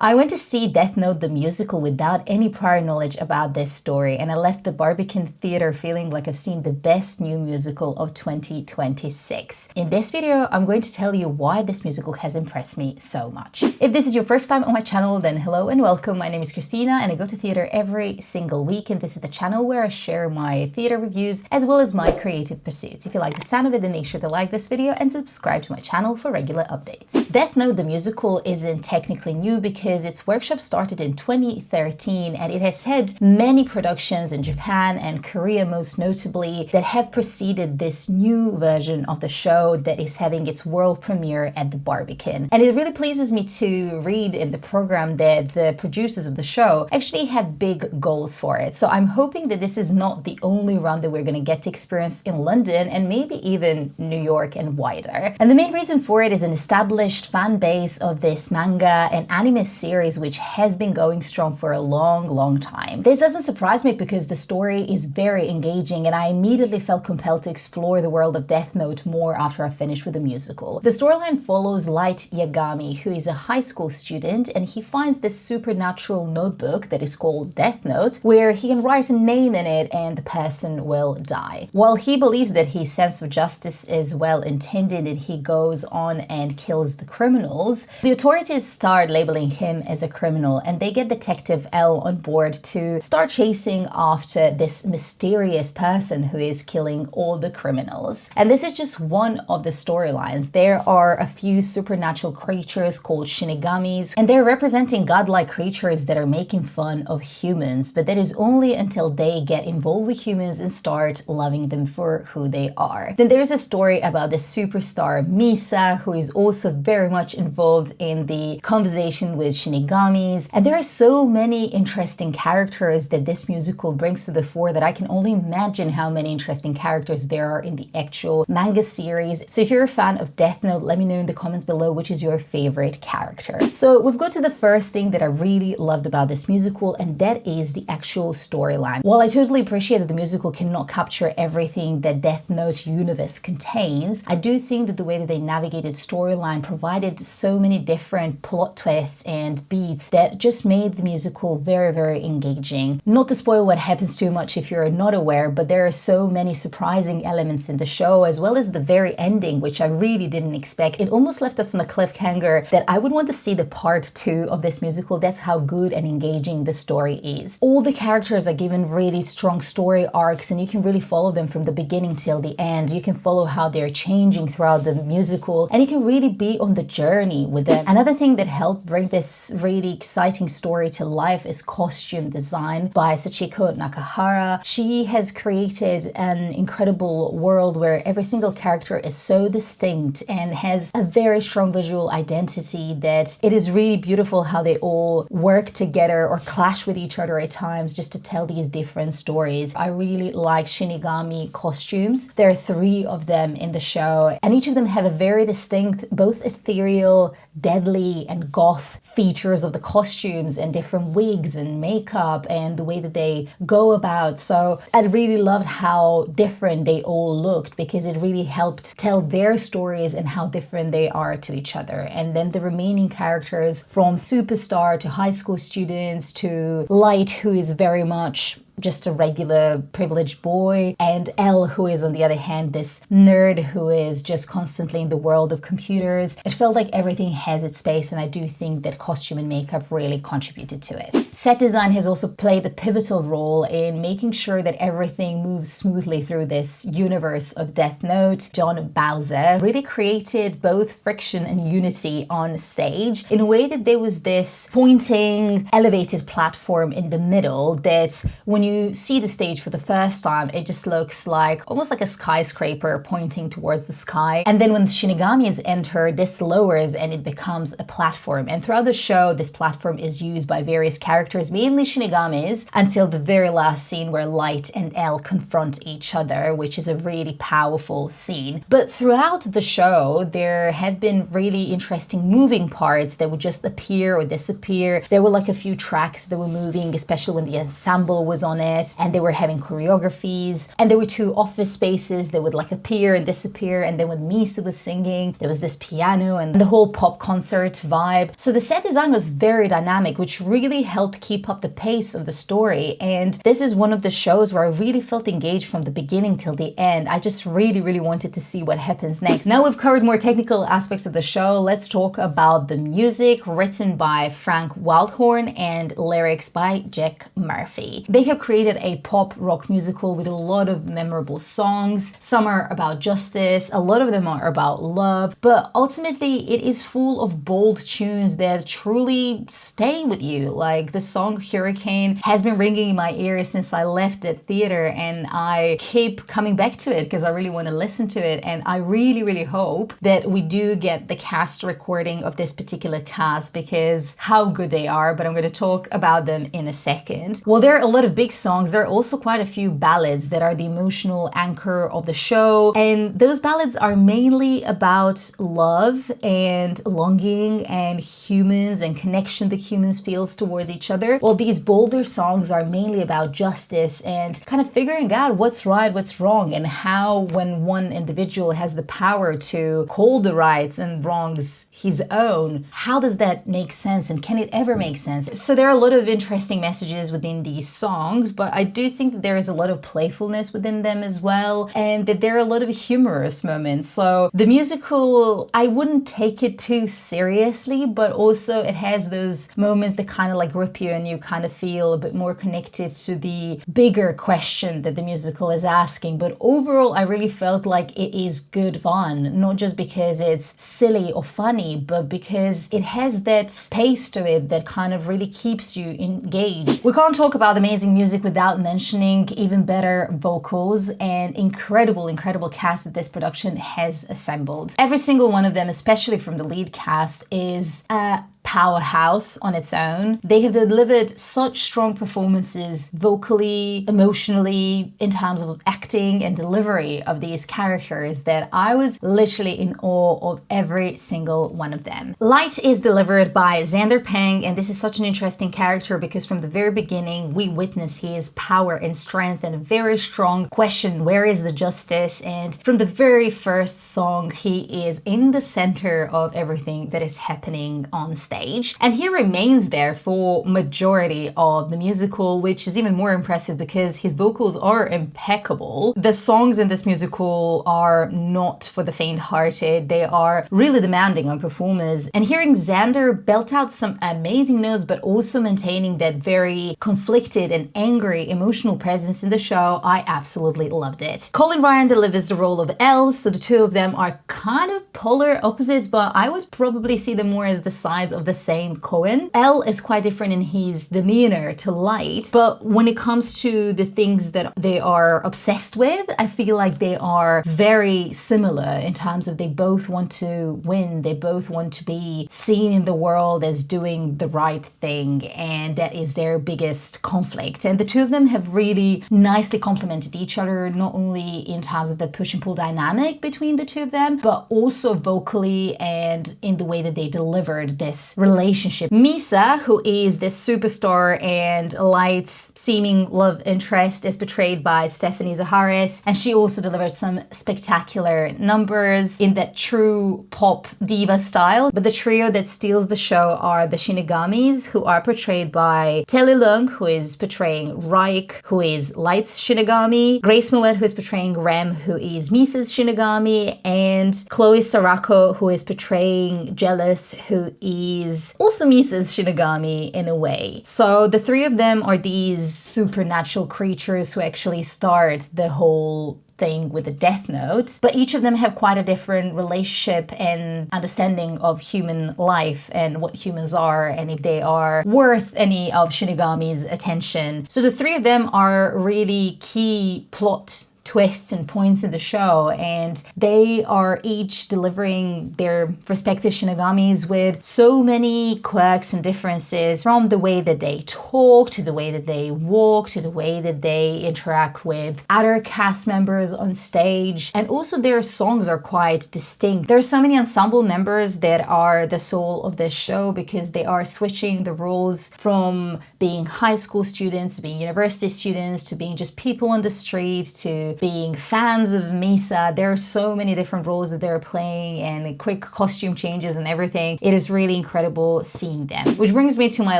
I went to see Death Note the musical without any prior knowledge about this story, and I left the Barbican theater feeling like I've seen the best new musical of 2026. In this video, I'm going to tell you why this musical has impressed me so much. If this is your first time on my channel, then hello and welcome. My name is Christina and I go to theater every single week, and this is the channel where I share my theater reviews as well as my creative pursuits. If you like the sound of it, then make sure to like this video and subscribe to my channel for regular updates. Death Note the musical isn't technically new because its workshop started in 2013 and it has had many productions in Japan and Korea most notably that have preceded this new version of the show that is having its world premiere at the Barbican. And it really pleases me to read in the program that the producers of the show actually have big goals for it. So I'm hoping that this is not the only run that we're going to get to experience in London and maybe even New York and wider. And the main reason for it is an established fan base of this manga and anime series which has been going strong for a long time. This doesn't surprise me because the story is very engaging and I immediately felt compelled to explore the world of Death Note more after I finished with the musical. The storyline follows Light Yagami, who is a high school student, and he finds this supernatural notebook that is called Death Note, where he can write a name in it and the person will die. While he believes that his sense of justice is well intended and he goes on and kills the criminals, the authorities start labeling him as a criminal, and they get Detective L on board to start chasing after this mysterious person who is killing all the criminals. And this is just one of the storylines. There are a few supernatural creatures called shinigamis, and they're representing godlike creatures that are making fun of humans, but that is only until they get involved with humans and start loving them for who they are. Then there's a story about the superstar Misa, who is also very much involved in the conversation with shinigamis, and there are so many interesting characters that this musical brings to the fore that I can only imagine how many interesting characters there are in the actual manga series. So if you're a fan of Death Note, let me know in the comments below which is your favorite character. So we've got to the first thing that I really loved about this musical, and that is the actual storyline. While I totally appreciate that the musical cannot capture everything that Death Note universe contains, I do think that the way that they navigated storyline provided so many different plot twists and beats that just made the musical very engaging. Not to spoil what happens too much if you're not aware, but there are so many surprising elements in the show, as well as the very ending, which I really didn't expect. It almost left us on a cliffhanger that I would want to see the part 2 of this musical. That's how good and engaging the story is. All the characters are given really strong story arcs and you can really follow them from the beginning till the end. You can follow how they're changing throughout the musical and you can really be on the journey with them. Another thing that helped bring this really exciting story to life is costume design by Sachiko Nakahara. She has created an incredible world where every single character is so distinct and has a very strong visual identity that it is really beautiful how they all work together or clash with each other at times just to tell these different stories. I really like Shinigami costumes. There are 3 of them in the show and each of them have a very distinct, both ethereal, deadly and goth features of the costumes and different wigs and makeup and the way that they go about. So I really loved how different they all looked because it really helped tell their stories and how different they are to each other. And then the remaining characters, from superstar to high school students to Light, who is very much just a regular privileged boy, and Elle, who is on the other hand this nerd who is just constantly in the world of computers. It felt like everything has its space, and I do think that costume and makeup really contributed to it. Set design has also played a pivotal role in making sure that everything moves smoothly through this universe of Death Note. John Bowser really created both friction and unity on stage in a way that there was this pointing elevated platform in the middle that when you see the stage for the first time, it just looks like almost like a skyscraper pointing towards the sky. And then when the Shinigamis enter, this lowers and it becomes a platform. And throughout the show, this platform is used by various characters, mainly Shinigamis, until the very last scene where Light and Elle confront each other, which is a really powerful scene. But throughout the show, there have been really interesting moving parts that would just appear or disappear. There were like a few tracks that were moving, especially when the ensemble was on on it, and they were having choreographies, and there were two office spaces that would like appear and disappear, and then when Misa was singing, there was this piano and the whole pop concert vibe. So the set design was very dynamic, which really helped keep up the pace of the story, and this is one of the shows where I really felt engaged from the beginning till the end. I just really wanted to see what happens next. Now we've covered more technical aspects of the show, let's talk about the music, written by Frank Wildhorn and lyrics by Jack Murphy. They have created a pop rock musical with a lot of memorable songs. Some are about justice, a lot of them are about love, but ultimately it is full of bold tunes that truly stay with you. Like the song Hurricane has been ringing in my ears since I left the theater, and I keep coming back to it because I really want to listen to it, and I really hope that we do get the cast recording of this particular cast because how good they are, but I'm going to talk about them in a second. Well, there are a lot of big songs. There are also quite a few ballads that are the emotional anchor of the show, and those ballads are mainly about love and longing and humans and connection that humans feels towards each other. While these bolder songs are mainly about justice and kind of figuring out what's right, what's wrong, and how when one individual has the power to call the rights and wrongs his own, how does that make sense and can it ever make sense? So there are a lot of interesting messages within these songs, but I do think that there is a lot of playfulness within them as well, and that there are a lot of humorous moments. So the musical, I wouldn't take it too seriously, but also it has those moments that kind of like grip you and you kind of feel a bit more connected to the bigger question that the musical is asking. But overall, I really felt like it is good fun, not just because it's silly or funny, but because it has that pace to it that kind of really keeps you engaged. We can't talk about amazing music without mentioning even better vocals and incredible cast that this production has assembled. Every single one of them, especially from the lead cast, is a powerhouse on its own. They have delivered such strong performances vocally, emotionally, in terms of acting and delivery of these characters that I was literally in awe of every single one of them. Light is delivered by Xander Peng, and this is such an interesting character because from the very beginning we witness his power and strength and a very strong question, where is the justice? And from the very first song he is in the center of everything that is happening on stage. And he remains there for majority of the musical, which is even more impressive because his vocals are impeccable. The songs in this musical are not for the faint-hearted. They are really demanding on performers. And hearing Xander belt out some amazing notes, but also maintaining that very conflicted and angry emotional presence in the show, I absolutely loved it. Colin Ryan delivers the role of Elle, so the two of them are kind of polar opposites, but I would probably see them more as the sides of the same coin. Elle is quite different in his demeanor to Light, but when it comes to the things that they are obsessed with, I feel like they are very similar in terms of they both want to win, they both want to be seen in the world as doing the right thing, and that is their biggest conflict. And the two of them have really nicely complemented each other, not only in terms of the push and pull dynamic between the two of them, but also vocally and in the way that they delivered this relationship. Misa, who is this superstar and Light's seeming love interest, is portrayed by Stephanie Zaharis, and she also delivered some spectacular numbers in that true pop diva style. But the trio that steals the show are the Shinigamis, who are portrayed by Telly Leung, who is portraying Raik, who is Light's Shinigami, Grace Moet, who is portraying Rem, who is Misa's Shinigami, and Chloe Sarako, who is portraying Jealous, who is also Misa's Shinigami in a way. So the three of them are these supernatural creatures who actually start the whole thing with a death note, but each of them have quite a different relationship and understanding of human life and what humans are and if they are worth any of Shinigami's attention. So the three of them are really key plot twists and points in the show, and they are each delivering their respective shinigamis with so many quirks and differences, from the way that they talk, to the way that they walk, to the way that they interact with other cast members on stage. And also their songs are quite distinct. There are so many ensemble members that are the soul of this show, because they are switching the roles from being high school students to being university students to being just people on the street to being fans of Misa. There are so many different roles that they're playing, and quick costume changes and everything. It is really incredible seeing them. Which brings me to my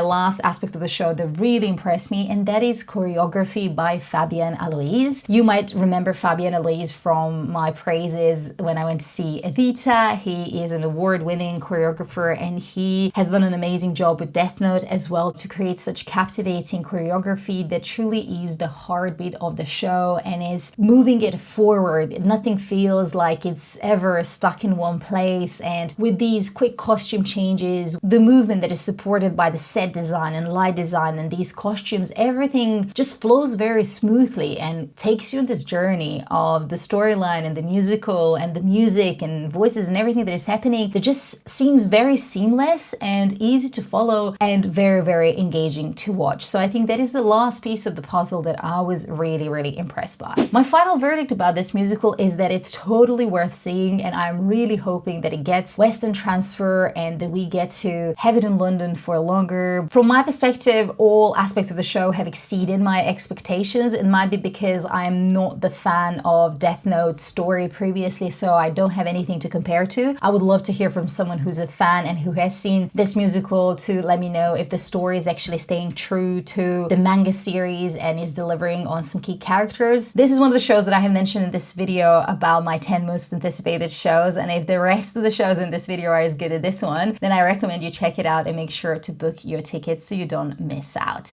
last aspect of the show that really impressed me, and that is choreography by Fabian Alois. You might remember Fabian Alois from my praises when I went to see Evita. He is an award-winning choreographer, and he has done an amazing job with Death Note as well to create such captivating choreography that truly is the heartbeat of the show and is moving it forward. Nothing feels like it's ever stuck in one place, and with these quick costume changes, the movement that is supported by the set design and light design and these costumes, everything just flows very smoothly and takes you on this journey of the storyline and the musical and the music and voices and everything that is happening that just seems very seamless and easy to follow and very, very engaging to watch. So I think that is the last piece of the puzzle that I was really, really impressed by. My final verdict about this musical is that it's totally worth seeing, and I'm really hoping that it gets Western transfer and that we get to have it in London for longer. From my perspective, all aspects of the show have exceeded my expectations. It might be because I'm not the fan of Death Note's story previously, so I don't have anything to compare to. I would love to hear from someone who's a fan and who has seen this musical to let me know if the story is actually staying true to the manga series and is delivering on some key characters. This is one of the shows that I have mentioned in this video about my 10 most anticipated shows, and if the rest of the shows in this video are as good as this one, then I recommend you check it out and make sure to book your tickets so you don't miss out.